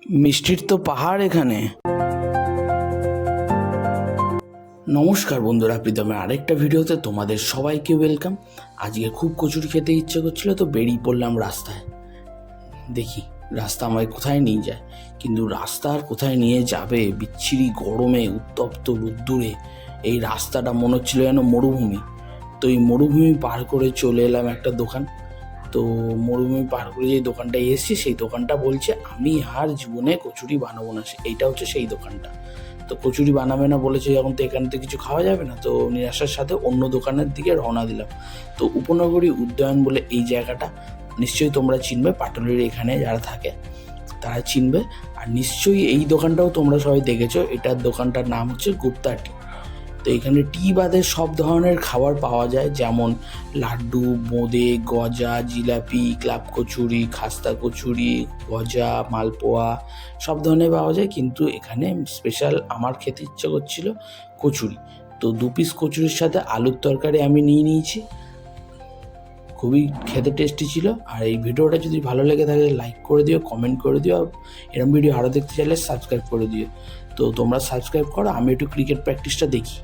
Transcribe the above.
মিষ্টির তো পাহাড় এখানে। নমস্কার বন্ধুরা, প্রীতমের আরেকটা ভিডিওতে তোমাদের সবাইকে ওয়েলকাম। আজকে খুব কচুরি খেতে ইচ্ছে করছিল, তো বেরিয়ে পড়লাম রাস্তায়। দেখি রাস্তা আমায় কোথায় নিয়ে যায়, কিন্তু রাস্তা আর কোথায় নিয়ে যাবে? বিচ্ছিরি গরমে, উত্তপ্ত রোদ্দুরে এই রাস্তাটা মনে হচ্ছিল যেন মরুভূমি। তো এই মরুভূমি পার করে চলে এলাম একটা দোকান। তো মরুভূমি পার করে যে দোকানটায় এসেছি, সেই দোকানটা বলছে আমি আর জীবনে কচুরি বানাবো না। এইটা হচ্ছে সেই দোকানটা। তো কচুরি বানাবে না বলেছে যখন, তো এখান থেকে কিছু খাওয়া যাবে না। তো নিরাশার সাথে অন্য দোকানের দিকে রওনা দিলাম। তো উপনগরী উদ্যান বলে এই জায়গাটা নিশ্চয়ই তোমরা চিনবে, পাটুলির এখানে যারা থাকে তারা চিনবে। আর নিশ্চয়ই এই দোকানটাও তোমরা সবাই দেখেছো। এটার দোকানটার নাম হচ্ছে গুপ্তা টি। তো এখানে টি বাদে সব ধরনের খাবার পাওয়া যায়, যেমন লাড্ডু, বোঁদে, গজা, জিলাপি, ক্লাব কচুরি, খাস্তা কচুরি, গজা, মালপোয়া সব ধরনের পাওয়া যায়। কিন্তু এখানে স্পেশাল আমার খেতে ইচ্ছে করছিল কচুরি। তো 2 পিস কচুরির সাথে আলুর তরকারি আমি নিয়ে নিয়েছি। খুবই খেতে টেস্টি ছিল। আর এই ভিডিওটা যদি ভালো লেগে থাকে লাইক করে দিও, কমেন্ট করে দিও। এরকম ভিডিও আরও দেখতে চাইলে সাবস্ক্রাইব করে দিও। তো তোমরা সাবস্ক্রাইব করো, আমি একটু ক্রিকেট প্র্যাকটিসটা দেখি।